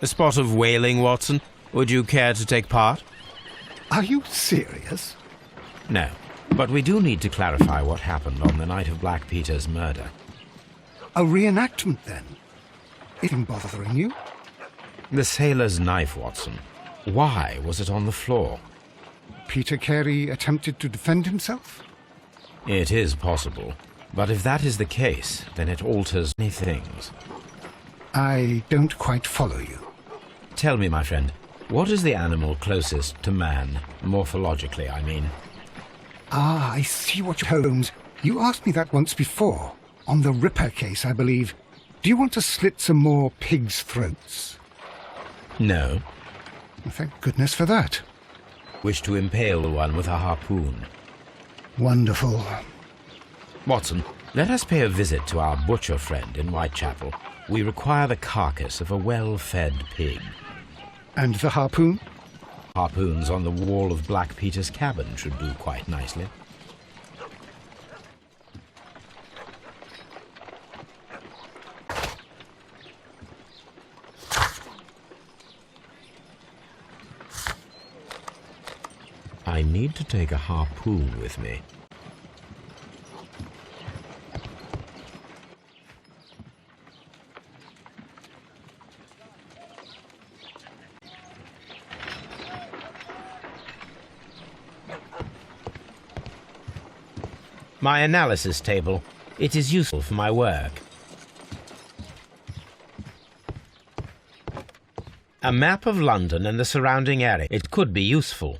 A spot of whaling, Watson? Would you care to take part? Are you serious? No, but we do need to clarify what happened on the night of Black Peter's murder. A reenactment, then? Anything bothering you? The sailor's knife, Watson. Why was it on the floor? Peter Carey attempted to defend himself? It is possible, but if that is the case, then it alters many things. I don't quite follow you. Tell me, my friend, what is the animal closest to man, morphologically, I mean? Ah, I see what you... Holmes, you asked me that once before. On the Ripper case, I believe. Do you want to slit some more pigs' throats? No. Well, thank goodness for that. Wish to impale one with a harpoon. Wonderful. Watson, let us pay a visit to our butcher friend in Whitechapel. We require the carcass of a well-fed pig. And the harpoon? Harpoons on the wall of Black Peter's cabin should do quite nicely. I need to take a harpoon with me. My analysis table. It is useful for my work. A map of London and the surrounding area. It could be useful.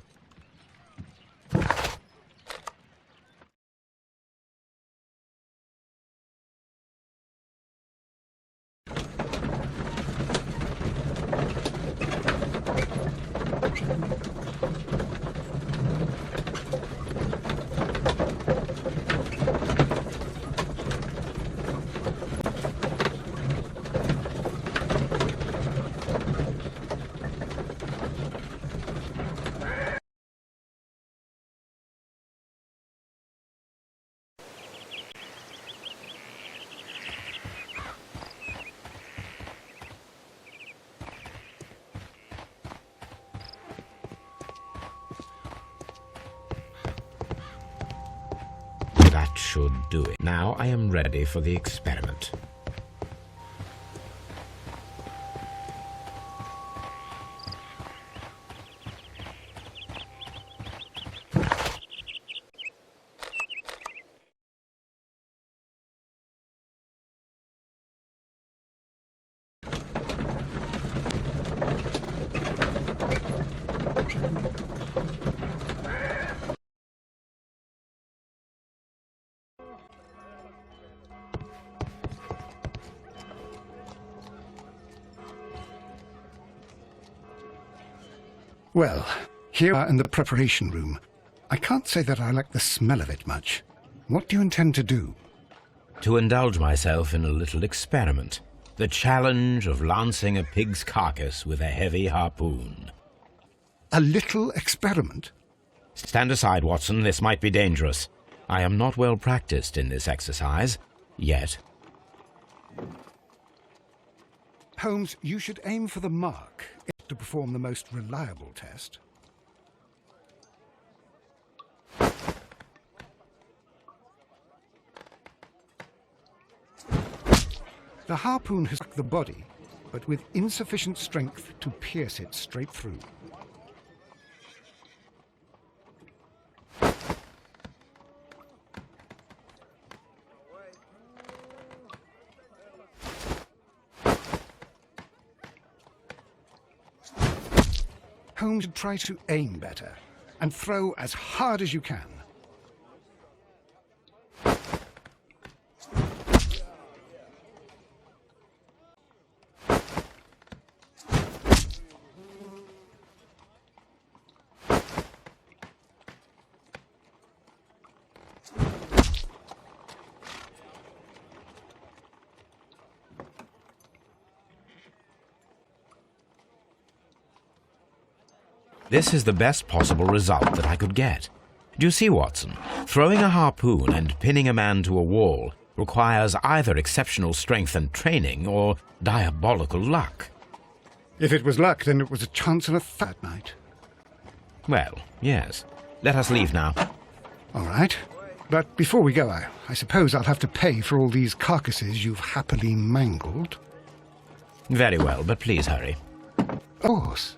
That should do it. Now I am ready for the experiment. Well, here we are in the preparation room. I can't say that I like the smell of it much. What do you intend to do? To indulge myself in a little experiment. The challenge of lancing a pig's carcass with a heavy harpoon. A little experiment? Stand aside, Watson. This might be dangerous. I am not well practiced in this exercise, yet. Holmes, you should aim for the mark to perform the most reliable test. The harpoon has struck the body, but with insufficient strength to pierce it straight through. Holmes should try to aim better and throw as hard as you can. This is the best possible result that I could get. Do you see, Watson? Throwing a harpoon and pinning a man to a wall requires either exceptional strength and training or diabolical luck. If it was luck, then it was a chance of a fat night. Well, yes. Let us leave now. All right. But before we go, I suppose I'll have to pay for all these carcasses you've happily mangled. Very well, but please hurry. Of course.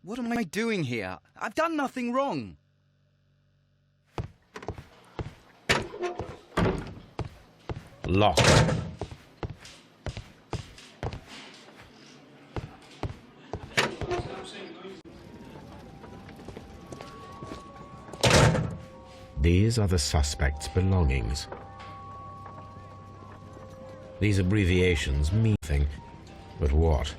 What am I doing here? I've done nothing wrong. Locked. These are the suspect's belongings. These abbreviations mean nothing, but what?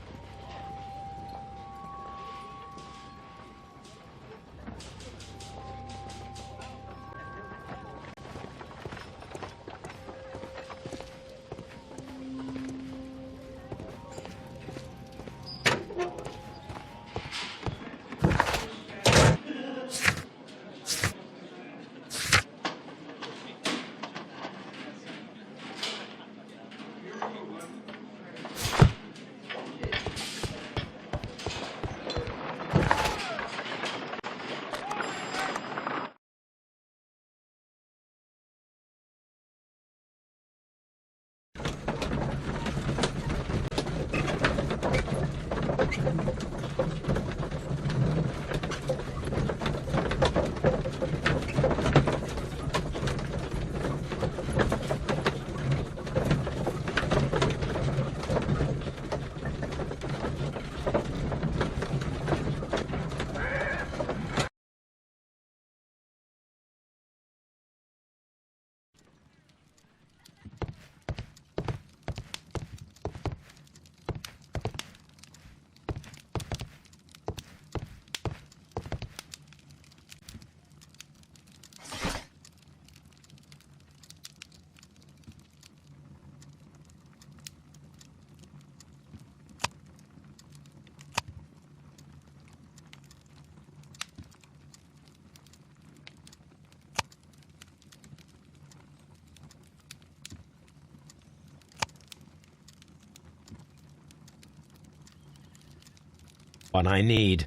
One I need.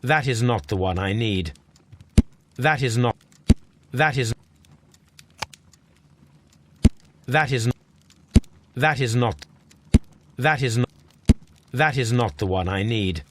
That is not the one I need. That is not. That is. That is. That is not. That is not. That is not the one I need.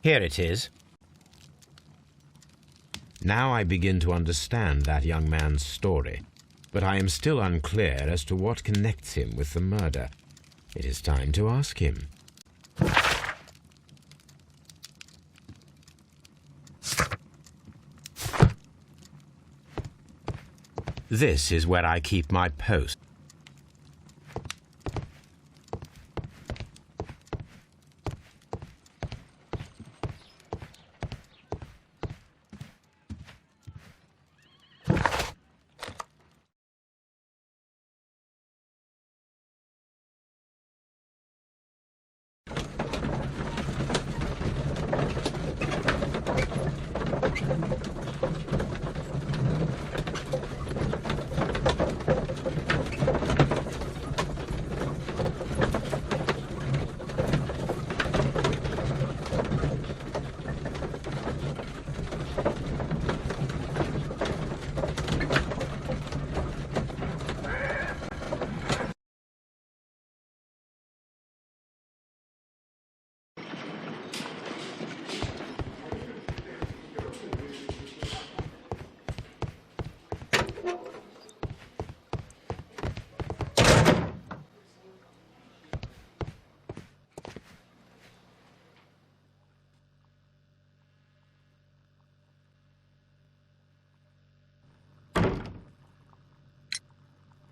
Here it is. Now I begin to understand that young man's story, but I am still unclear as to what connects him with the murder. It is time to ask him. This is where I keep my post.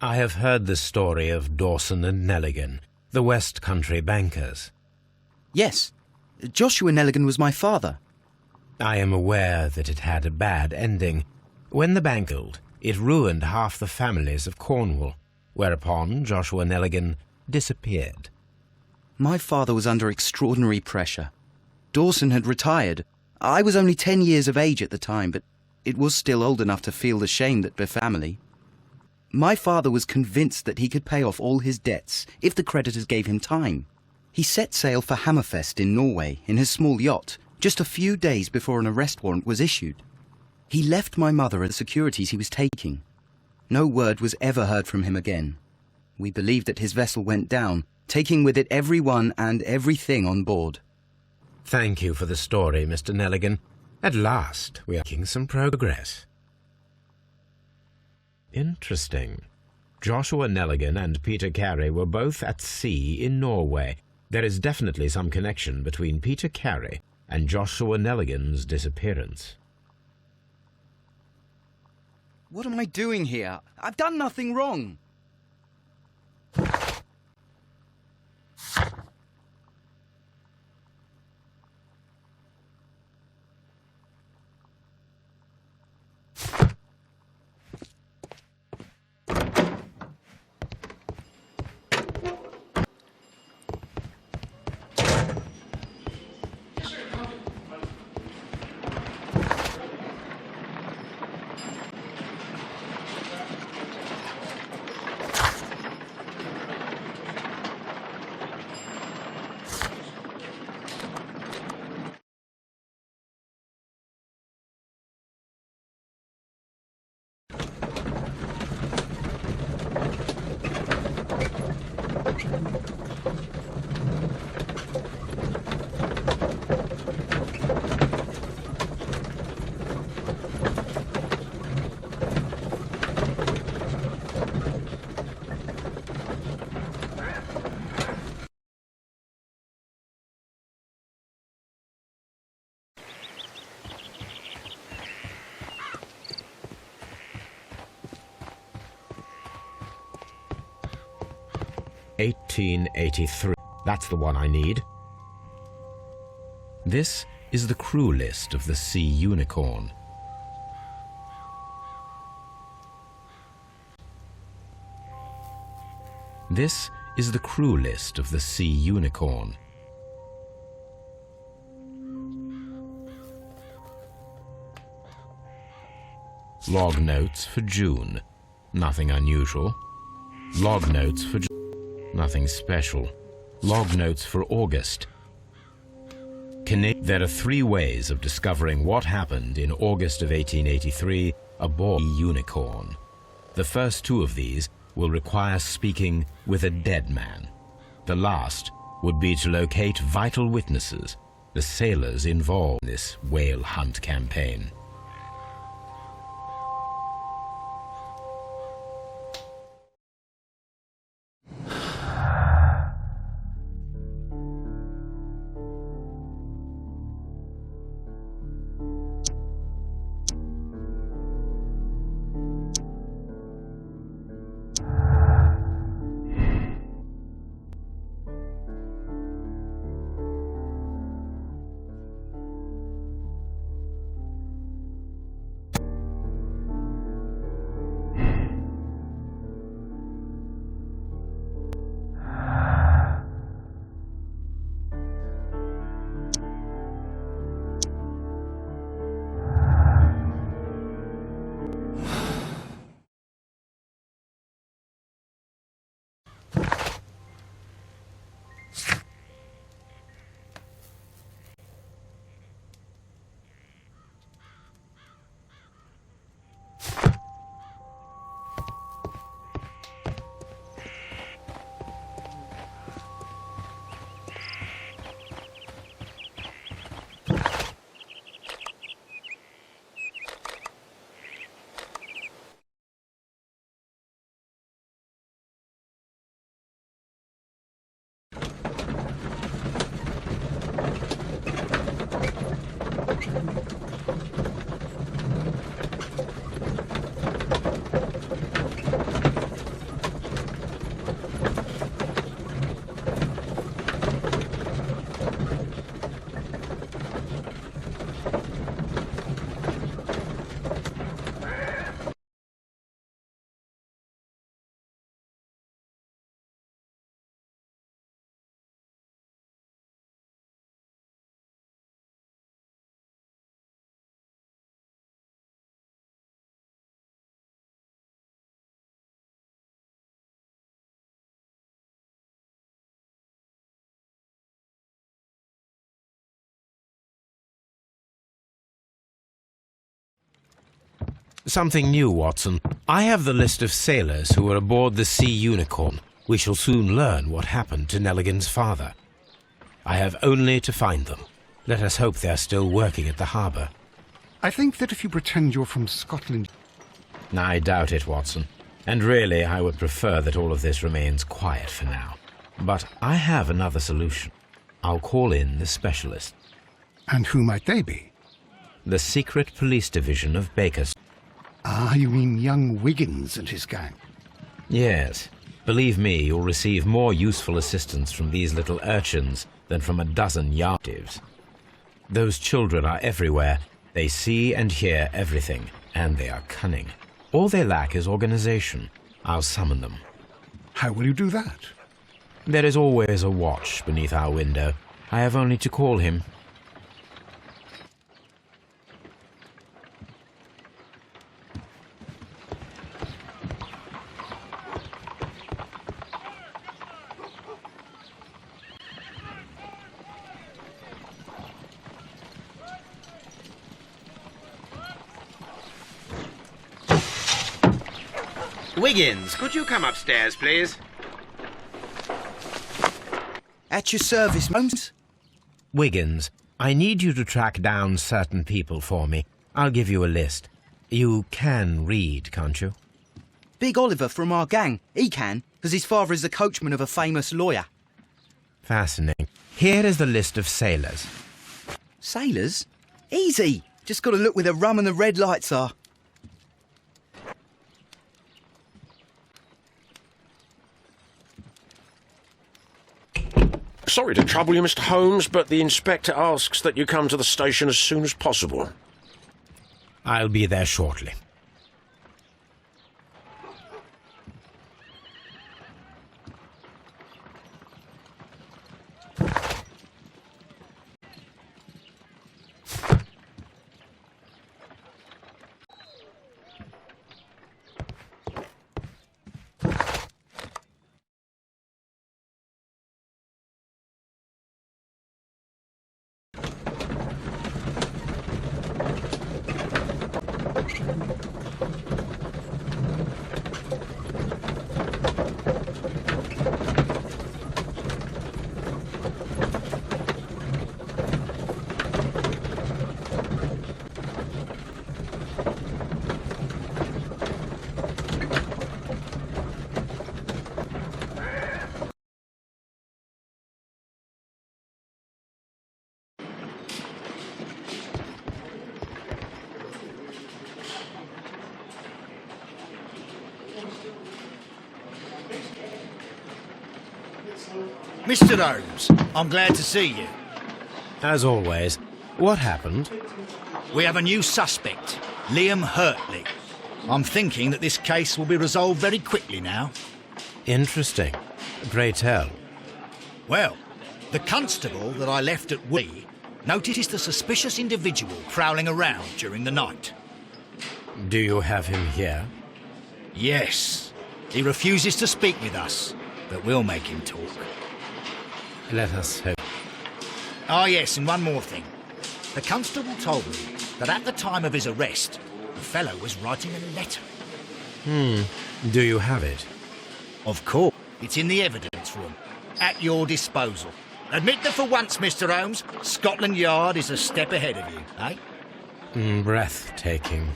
I have heard the story of Dawson and Nelligan, the West Country bankers. Yes, Joshua Nelligan was my father. I am aware that it had a bad ending. When the bank failed, it ruined half the families of Cornwall, whereupon Joshua Nelligan disappeared. My father was under extraordinary pressure. Dawson had retired. I was only 10 years of age at the time, but it was still old enough to feel the shame that befell family. My father was convinced that he could pay off all his debts if the creditors gave him time. He set sail for Hammerfest in Norway in his small yacht just a few days before an arrest warrant was issued. He left my mother and the securities he was taking. No word was ever heard from him again. We believe that his vessel went down, taking with it everyone and everything on board. Thank you for the story, Mr. Nelligan. At last, we are making some progress. Interesting. Joshua Nelligan and Peter Carey were both at sea in Norway. There is definitely some connection between Peter Carey and Joshua Nelligan's disappearance. What am I doing here? I've done nothing wrong. (1883). That's the one I need. This is the crew list of the Sea Unicorn. This is the crew list of the Sea Unicorn. Log notes for June. Nothing unusual. Log notes for nothing special. Log notes for August. There are 3 ways of discovering what happened in August of 1883 aboard the Unicorn. The first 2 of these will require speaking with a dead man. The last would be to locate vital witnesses, the sailors involved in this whale hunt campaign. Something new, Watson. I have the list of sailors who were aboard the Sea Unicorn. We shall soon learn what happened to Nelligan's father. I have only to find them. Let us hope they are still working at the harbour. I think that if you pretend you're from Scotland... I doubt it, Watson. And really, I would prefer that all of this remains quiet for now. But I have another solution. I'll call in the specialists. And who might they be? The secret police division of Baker. Ah, you mean young Wiggins and his gang? Yes. Believe me, you'll receive more useful assistance from these little urchins than from a dozen yardives. Those children are everywhere. They see and hear everything, and they are cunning. All they lack is organization. I'll summon them. How will you do that? There is always a watch beneath our window. I have only to call him. Wiggins, could you come upstairs, please? At your service, Holmes. Wiggins, I need you to track down certain people for me. I'll give you a list. You can read, can't you? Big Oliver from our gang. He can, because his father is the coachman of a famous lawyer. Fascinating. Here is the list of sailors. Sailors? Easy. Just got to look where the rum and the red lights are. Sorry to trouble you, Mr. Holmes, but the inspector asks that you come to the station as soon as possible. I'll be there shortly. Mr. Holmes, I'm glad to see you. As always. What happened? We have a new suspect, Liam Hurtley. I'm thinking that this case will be resolved very quickly now. Interesting. Pray tell. Well, the constable that I left at Wee noticed a suspicious individual prowling around during the night. Do you have him here? Yes. He refuses to speak with us, but we'll make him talk. Let us hope. Ah, yes, and one more thing. The constable told me that at the time of his arrest, the fellow was writing a letter. Do you have it? Of course. It's in the evidence room. At your disposal. Admit that for once, Mr. Holmes, Scotland Yard is a step ahead of you, eh? Breathtaking.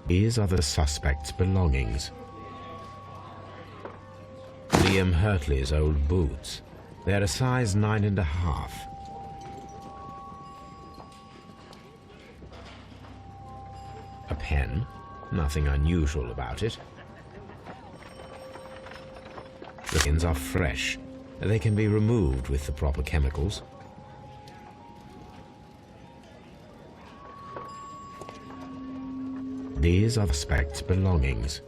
These are the suspect's belongings. Liam Hurtley's old boots. They're a size 9.5. A pen. Nothing unusual about it. The pins are fresh. They can be removed with the proper chemicals. These are the suspect's belongings.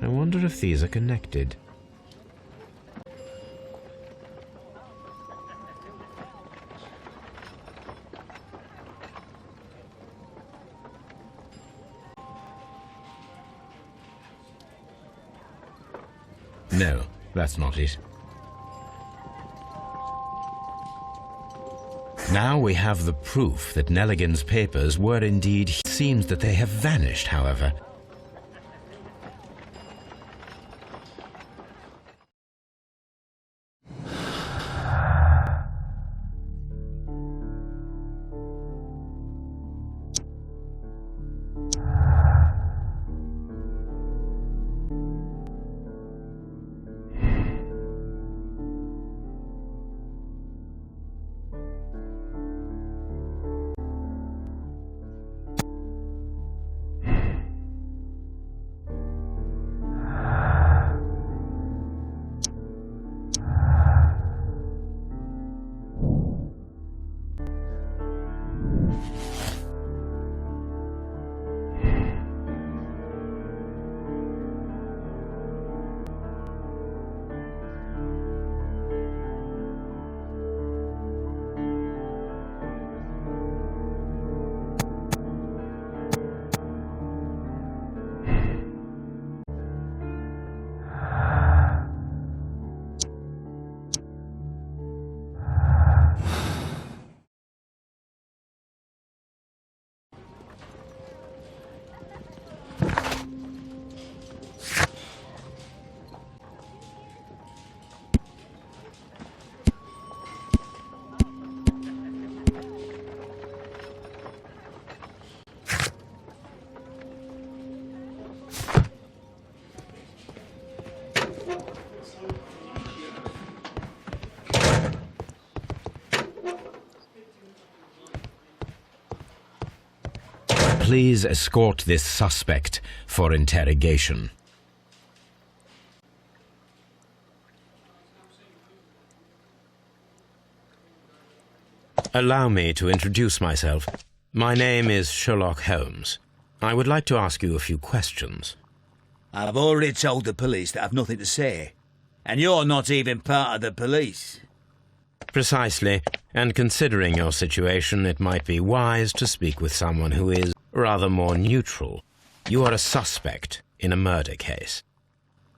I wonder if these are connected. No, that's not it. Now we have the proof that Nelligan's papers were indeed... It seems that they have vanished, however. Please escort this suspect for interrogation. Allow me to introduce myself. My name is Sherlock Holmes. I would like to ask you a few questions. I've already told the police that I've nothing to say. And you're not even part of the police. Precisely, and considering your situation, it might be wise to speak with someone who is rather more neutral. You are a suspect in a murder case.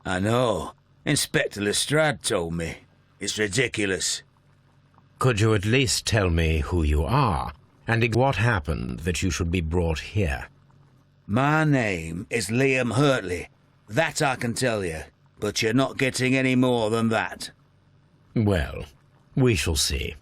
I know. Inspector Lestrade told me. It's ridiculous. Could you at least tell me who you are, and what happened that you should be brought here? My name is Liam Hurtley. That I can tell you, but you're not getting any more than that. Well, we shall see.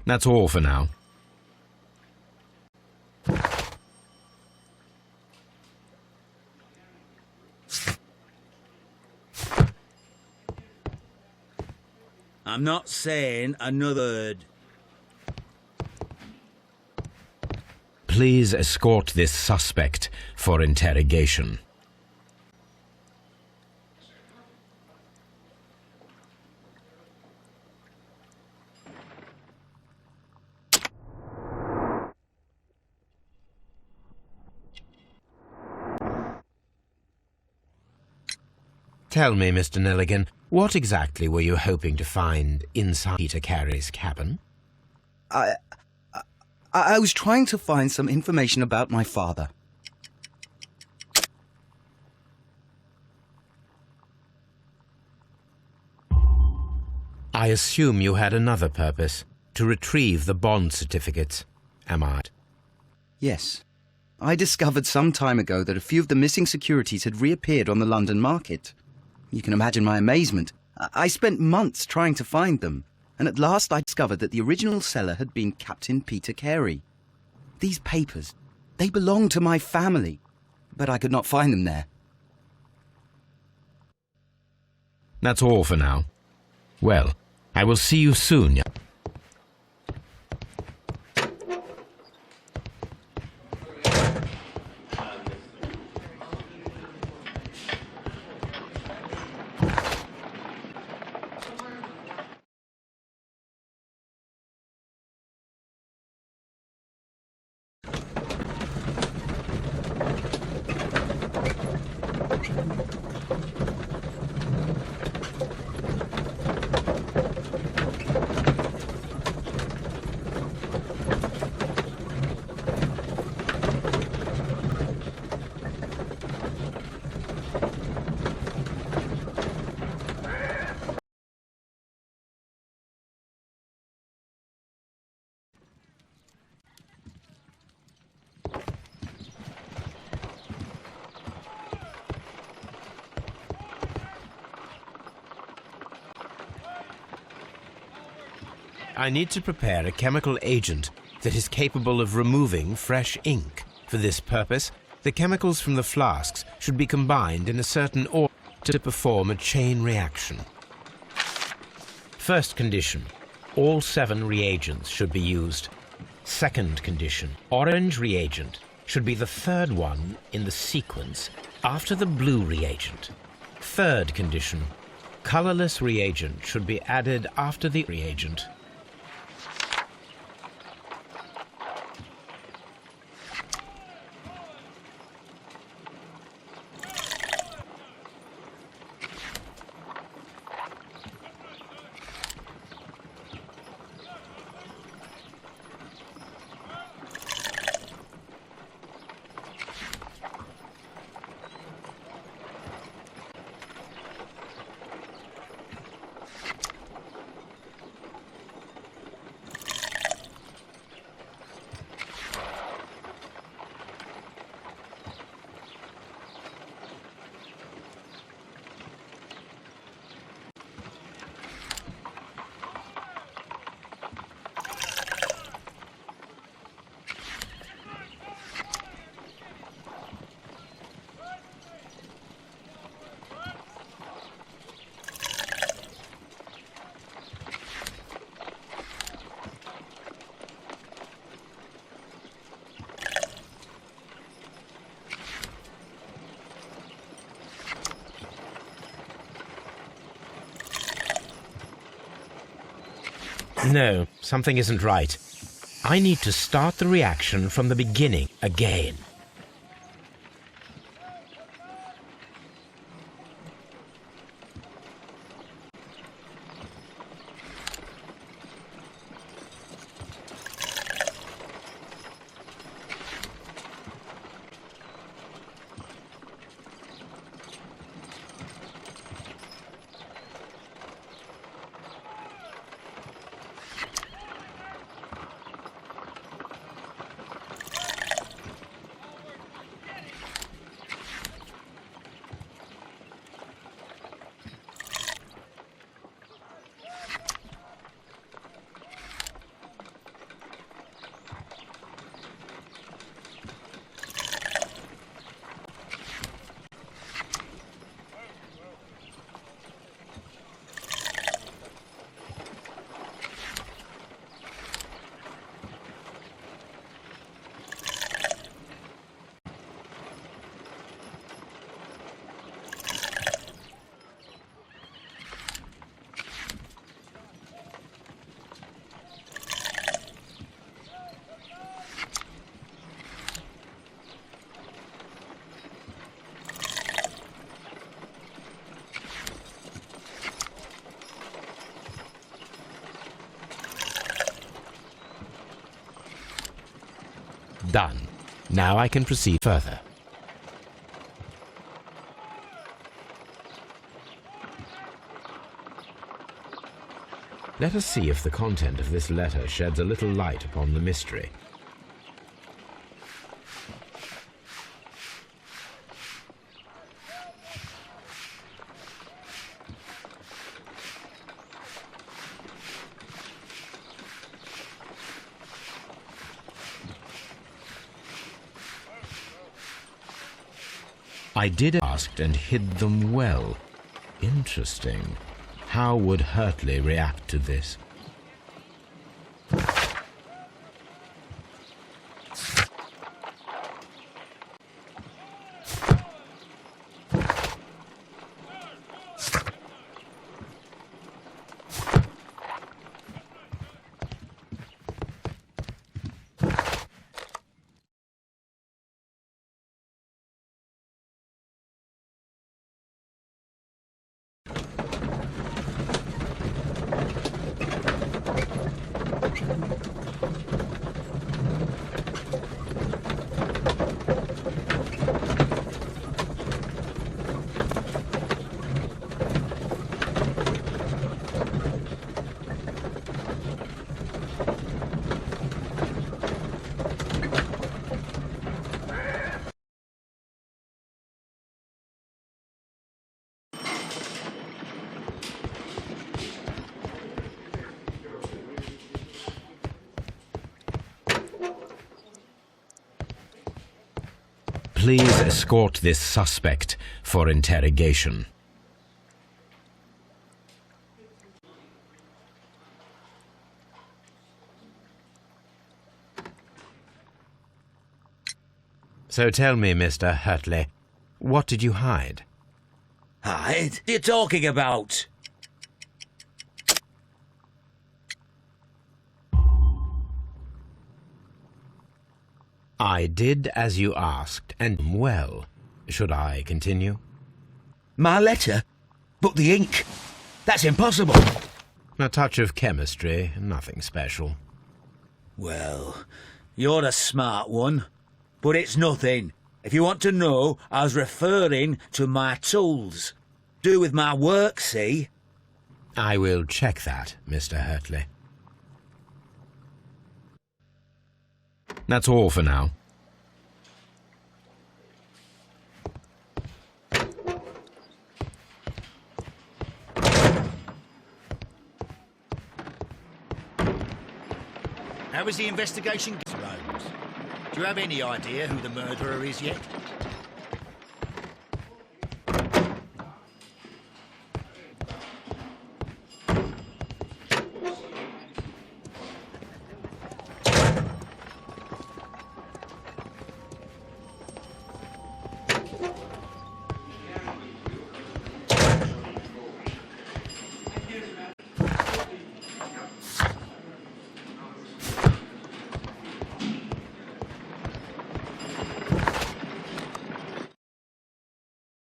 That's all for now. I'm not saying another word. Please escort this suspect for interrogation. Tell me, Mr. Nelligan, what exactly were you hoping to find inside Peter Carey's cabin? I was trying to find some information about my father. I assume you had another purpose, to retrieve the bond certificates, am I? Yes. I discovered some time ago that a few of the missing securities had reappeared on the London market. You can imagine my amazement. I spent months trying to find them, and at last I discovered that the original seller had been Captain Peter Carey. These papers, they belonged to my family, but I could not find them there. That's all for now. Well, I will see you soon. I need to prepare a chemical agent that is capable of removing fresh ink. For this purpose, the chemicals from the flasks should be combined in a certain order to perform a chain reaction. First condition, all 7 reagents should be used. Second condition, orange reagent should be the third one in the sequence after the blue reagent. Third condition, colorless reagent should be added after the reagent. No, something isn't right. I need to start the reaction from the beginning again. Done. Now I can proceed further. Let us see if the content of this letter sheds a little light upon the mystery. I did ask and hid them well. Interesting. How would Hurtley react to this? Please escort this suspect for interrogation. So tell me, Mr. Hurtley, what did you hide? Hide? What are you talking about? I did as you asked, and well. Should I continue? My letter? But the ink? That's impossible. A touch of chemistry, nothing special. Well, you're a smart one. But it's nothing. If you want to know, I was referring to my tools. Do with my work, see? I will check that, Mr. Hurtley. That's all for now. How is the investigation, Mr. Holmes? Do you have any idea who the murderer is yet?